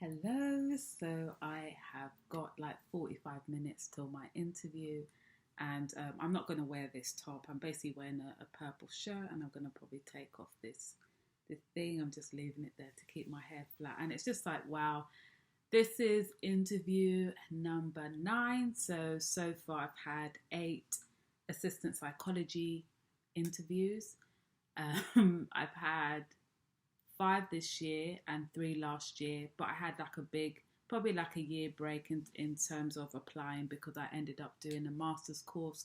Hello, so I have got like 45 minutes till my interview, and I'm not going to wear this top. I'm basically wearing a purple shirt, and I'm going to probably take off this thing. I'm just leaving it there to keep my hair flat, and it's just like wow, this is interview number 9. So far I've had 8 assistant psychology interviews. I've had 5 this year and 3 last year, but I had like a big, probably like a year break in terms of applying because I ended up doing a master's course.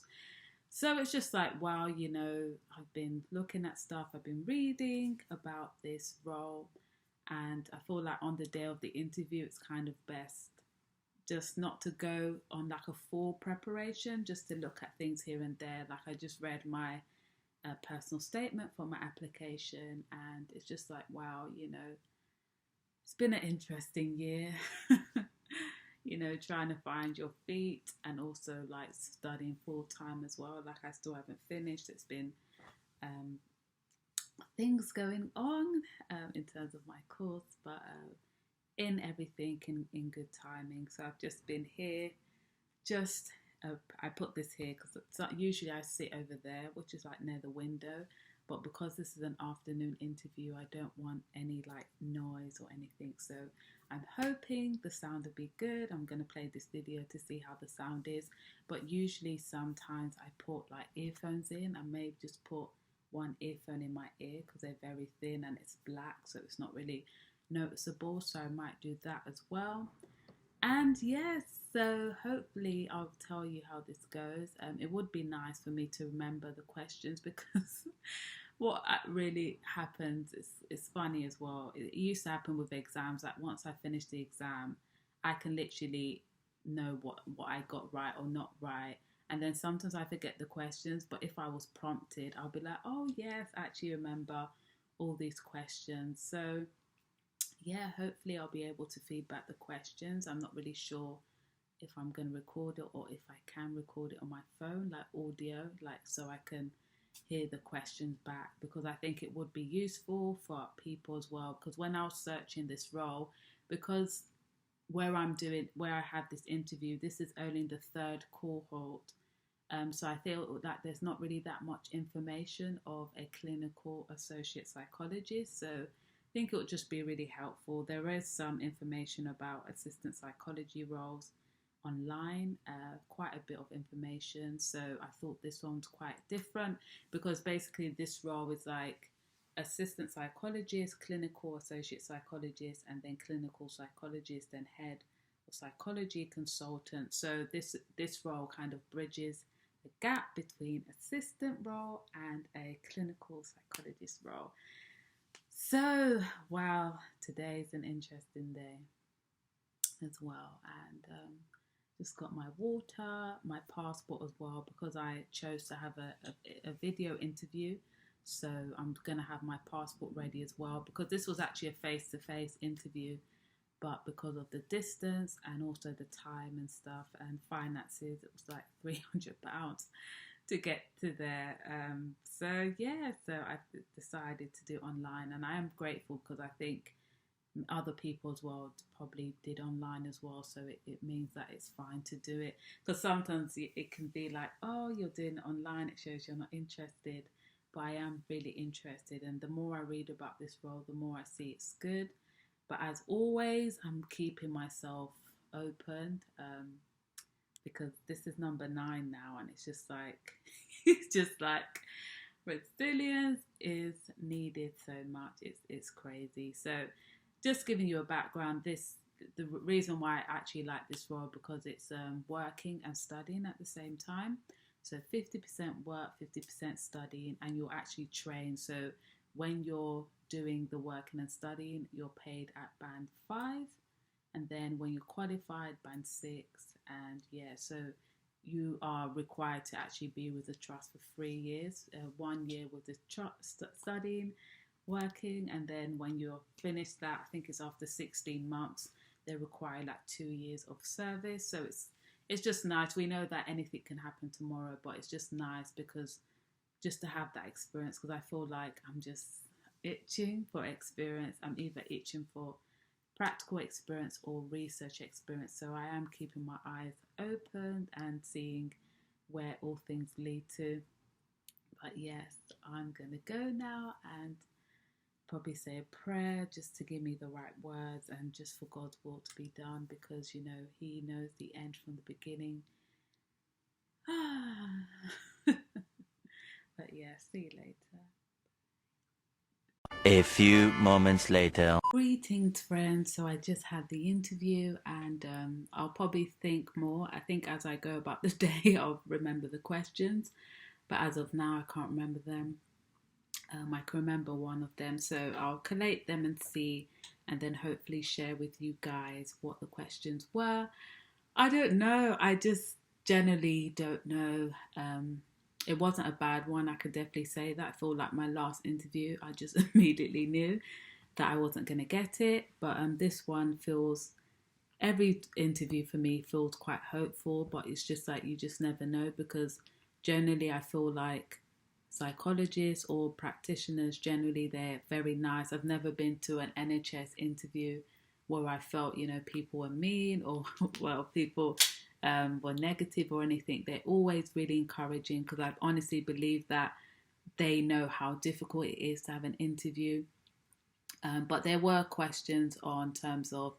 So it's just like, wow, I've been looking at stuff, I've been reading about this role, and I feel like on the day of the interview, it's kind of best just not to go on like a full preparation, just to look at things here and there. Like I just read my personal statement for my application, and it's just like wow, it's been an interesting year. Trying to find your feet and also like studying full time as well. Like I still haven't finished. It's been um, things going on in terms of my course, but in everything in good timing. So I've just been here, just I put this here because usually I sit over there, which is like near the window. But because this is an afternoon interview, I don't want any like noise or anything. So I'm hoping the sound will be good. I'm going to play this video to see how the sound is. But usually sometimes I put like earphones in. I may just put one earphone in my ear because they're very thin and it's black, so it's not really noticeable. So I might do that as well. And yes, so hopefully I'll tell you how this goes. It would be nice for me to remember the questions because what really happens is funny as well. It used to happen with exams that once I finish the exam, I can literally know what I got right or not right. And then sometimes I forget the questions, but if I was prompted, I'll be like, oh yes, I actually remember all these questions. So yeah, hopefully I'll be able to feedback the questions. I'm not really sure if I'm going to record it or if I can record it on my phone, like audio, like so I can hear the questions back, because I think it would be useful for people as well. Because when I was searching this role, because where I had this interview, this is only the 3rd cohort. So I feel that there's not really that much information of a clinical associate psychologist. So I think it would just be really helpful. There is some information about assistant psychology roles online, quite a bit of information. So I thought this one's quite different because basically this role is like assistant psychologist, clinical associate psychologist, and then clinical psychologist and head of psychology consultant. So this role kind of bridges the gap between assistant role and a clinical psychologist role. So, wow, today's an interesting day as well. And just got my water, my passport as well, because I chose to have a video interview. So I'm going to have my passport ready as well, because this was actually a face-to-face interview. But because of the distance and also the time and stuff and finances, it was like £300 to get to there. So yeah, so I decided to do online, and I am grateful because I think other people as well probably did online as well, so it means that it's fine to do it, because sometimes it can be like, oh, you're doing it online, it shows you're not interested, but I am really interested, and the more I read about this role, the more I see it's good. But as always, I'm keeping myself open, because this is number 9 now, and it's just like it's just like resilience is needed so much. It's crazy. So just giving you a background, the reason why I actually like this role, because it's working and studying at the same time. So 50% work, 50% studying, and you're actually trained. So when you're doing the working and studying, you're paid at band 5, and then when you're qualified, band 6. And yeah, so you are required to actually be with the trust for 3 years, 1 year with the trust studying, working, and then when you're finished that, I think it's after 16 months, they require like 2 years of service. So it's just nice. We know that anything can happen tomorrow, but it's just nice because just to have that experience, because I feel like I'm just itching for experience. I'm either itching for practical experience or research experience. So I am keeping my eyes open and seeing where all things lead to. But yes, I'm going to go now and probably say a prayer just to give me the right words and just for God's will to be done, because He knows the end from the beginning. But yeah, see you later. A few moments later. Greetings, friends. So I just had the interview, and I'll probably think more. I think as I go about the day, I'll remember the questions, but as of now, I can't remember them. I can remember one of them, so I'll collate them and see, and then hopefully share with you guys what the questions were. I don't know. I just generally don't know. It wasn't a bad one. I could definitely say that. I feel like my last interview, I just immediately knew that I wasn't going to get it. But this one feels, every interview for me feels quite hopeful, but it's just like you just never know, because generally I feel like psychologists or practitioners, generally they're very nice. I've never been to an NHS interview where I felt, people were mean or, well, people were negative or anything. They're always really encouraging, because I honestly believe that they know how difficult it is to have an interview. But there were questions on terms of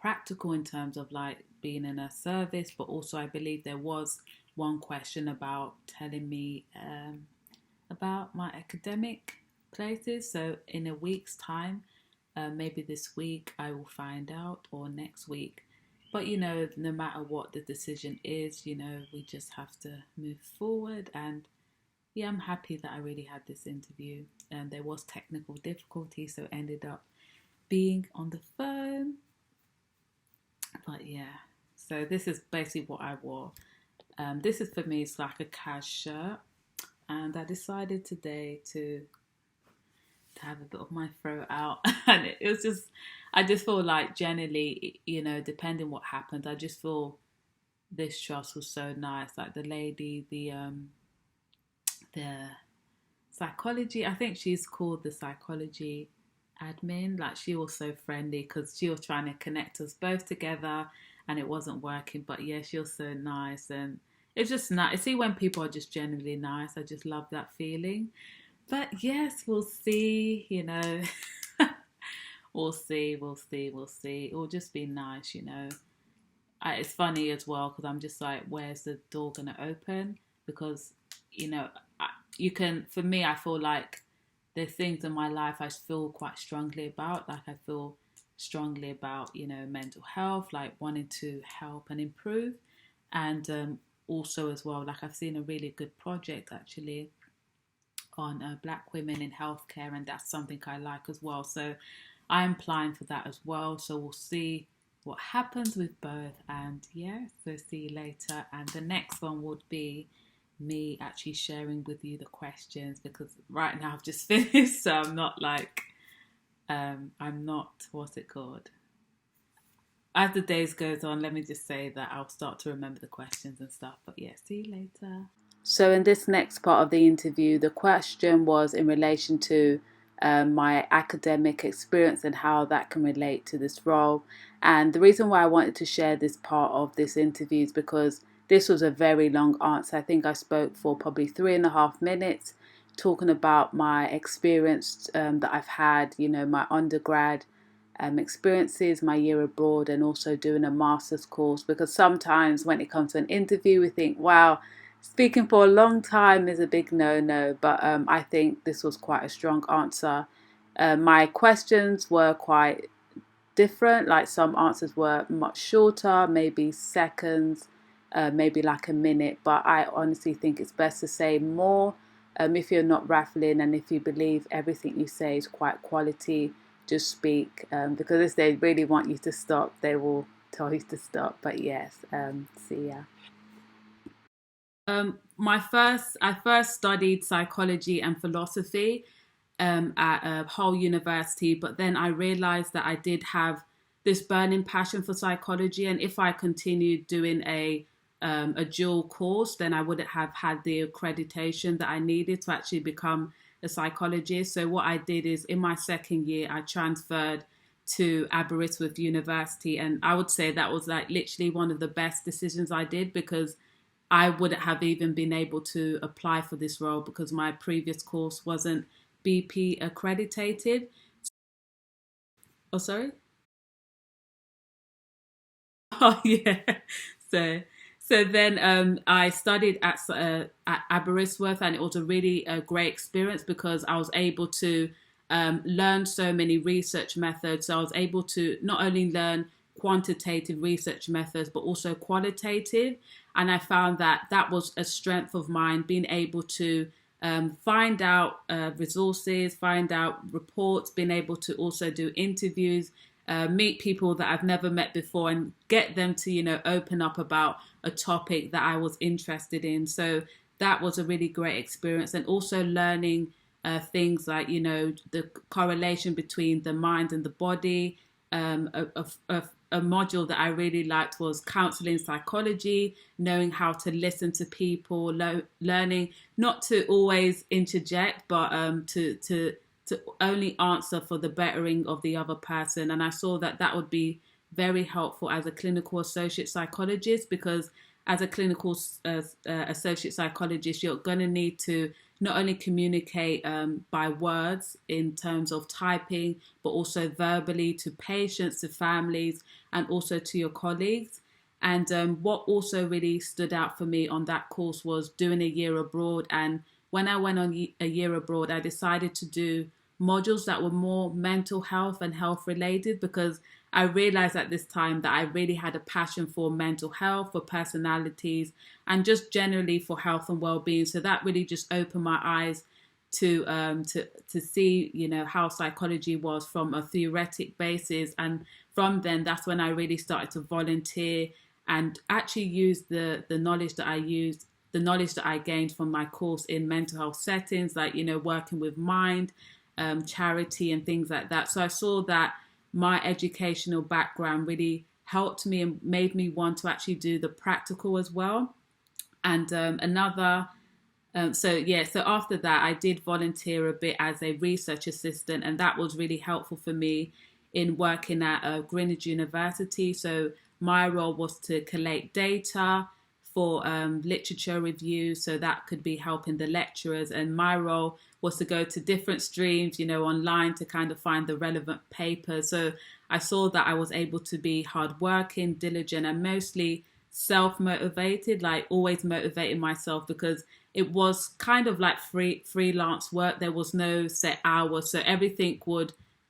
practical, in terms of like being in a service, but also I believe there was one question about telling me about my academic places. So in a week's time, maybe this week I will find out, or next week. But no matter what the decision is, we just have to move forward. And yeah, I'm happy that I really had this interview. And there was technical difficulty, so ended up being on the phone. But yeah, so this is basically what I wore. This is, for me, it's like a cash shirt, and I decided today to have a bit of my throat out, and it was just, I just feel like generally, depending what happens, I just feel this trust was so nice. Like the lady, the psychology, I think she's called the psychology admin. Like she was so friendly, because she was trying to connect us both together and it wasn't working. But yeah, she was so nice, and it's just nice. See, when people are just genuinely nice, I just love that feeling. But yes, we'll see, we'll see, we'll see, we'll see. It will just be nice, it's funny as well, because I'm just like, where's the door going to open? Because, you can, for me, I feel like there's things in my life I feel quite strongly about. Like I feel strongly about, mental health, like wanting to help and improve. And also as well, like I've seen a really good project actually on Black women in healthcare, and that's something I like as well. So I'm applying for that as well. So we'll see what happens with both. And yeah, so see you later. And the next one would be me actually sharing with you the questions, because right now I've just finished, so I'm not like, I'm not, what's it called? As the days goes on, let me just say that I'll start to remember the questions and stuff. But yeah, see you later. So in this next part of the interview, the question was in relation to my academic experience and how that can relate to this role. And the reason why I wanted to share this part of this interview is because this was a very long answer. I think I spoke for probably 3.5 minutes talking about my experience that I've had, my undergrad experiences, my year abroad, and also doing a master's course. Because sometimes when it comes to an interview, we think, wow, speaking for a long time is a big no-no. But I think this was quite a strong answer. My questions were quite different. Like some answers were much shorter, maybe seconds, maybe like a minute. But I honestly think it's best to say more. If you're not raffling and if you believe everything you say is quite quality, just speak. Because if they really want you to stop, they will tell you to stop. But yes, see ya. I first studied psychology and philosophy at Hull University, but then I realised that I did have this burning passion for psychology, and if I continued doing a dual course, then I wouldn't have had the accreditation that I needed to actually become a psychologist. So what I did is, in my second year, I transferred to Aberystwyth University. And I would say that was like literally one of the best decisions I did, because I wouldn't have even been able to apply for this role because my previous course wasn't BP accredited. Oh, sorry? Oh, yeah. So, so then I studied at Aberystwyth, and it was a really great experience because I was able to learn so many research methods. So I was able to not only learn quantitative research methods, but also qualitative. And I found that that was a strength of mine, being able to find out resources, find out reports, being able to also do interviews, meet people that I've never met before, and get them to, open up about a topic that I was interested in. So that was a really great experience. And also learning things like, the correlation between the mind and the body. A module that I really liked was counseling psychology, knowing how to listen to people, learning not to always interject, but to only answer for the bettering of the other person. And I saw that that would be very helpful as a clinical associate psychologist, because as a clinical associate psychologist, you're going to need to not only communicate by words in terms of typing, but also verbally to patients, to families, and also to your colleagues. And what also really stood out for me on that course was doing a year abroad. And when I went on a year abroad, I decided to do modules that were more mental health and health related, because I realized at this time that I really had a passion for mental health, for personalities, and just generally for health and well-being. So that really just opened my eyes to see, how psychology was from a theoretic basis. And from then, that's when I really started to volunteer and actually use the knowledge that I gained from my course in mental health settings, like, working with mind, charity and things like that. So I saw that my educational background really helped me and made me want to actually do the practical as well. And so after that, I did volunteer a bit as a research assistant, and that was really helpful for me in working at Greenwich University. So my role was to collate data for literature review, so that could be helping the lecturers. And my role was to go to different streams, online to kind of find the relevant papers. So I saw that I was able to be hardworking, diligent, and mostly self-motivated, like always motivating myself, because it was kind of like freelance work. There was no set hours. So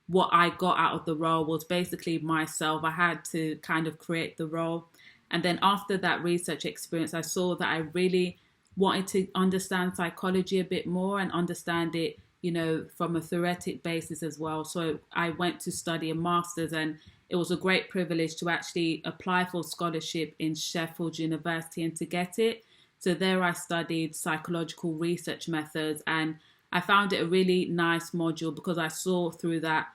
what I got out of the role was basically myself. I had to kind of create the role. And then after that research experience, I saw that I really wanted to understand psychology a bit more and understand it, from a theoretic basis as well. So I went to study a master's, and it was a great privilege to actually apply for scholarship in Sheffield University and to get it. So there I studied psychological research methods, and I found it a really nice module because I saw through that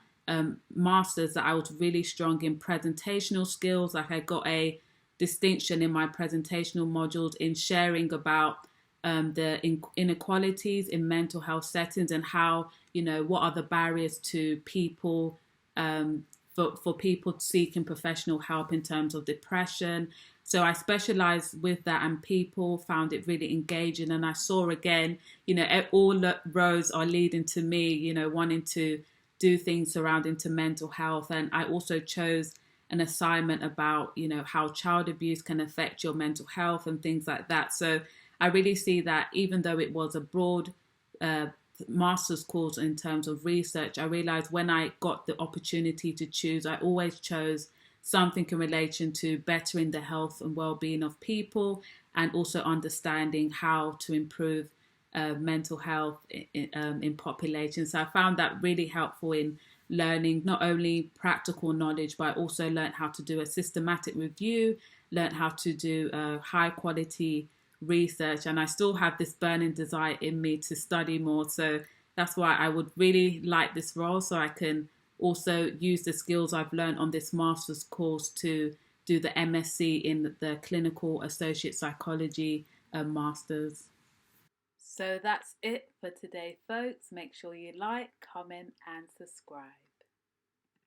master's that I was really strong in presentational skills. Like I got a distinction in my presentational modules in sharing about the inequalities in mental health settings, and how, what are the barriers to people, for people seeking professional help in terms of depression. So I specialized with that, and people found it really engaging. And I saw again, all roads are leading to me, wanting to do things surrounding to mental health. And I also chose an assignment about, how child abuse can affect your mental health and things like that. So I really see that even though it was a broad master's course in terms of research, I realized when I got the opportunity to choose, I always chose something in relation to bettering the health and well-being of people, and also understanding how to improve mental health in populations. So I found that really helpful in learning not only practical knowledge, but I also learned how to do a systematic review, learned how to do high quality research, and I still have this burning desire in me to study more. So that's why I would really like this role, so I can also use the skills I've learned on this master's course to do the MSc in the clinical associate psychology masters. So that's it for today, folks. Make sure you like, comment, and subscribe.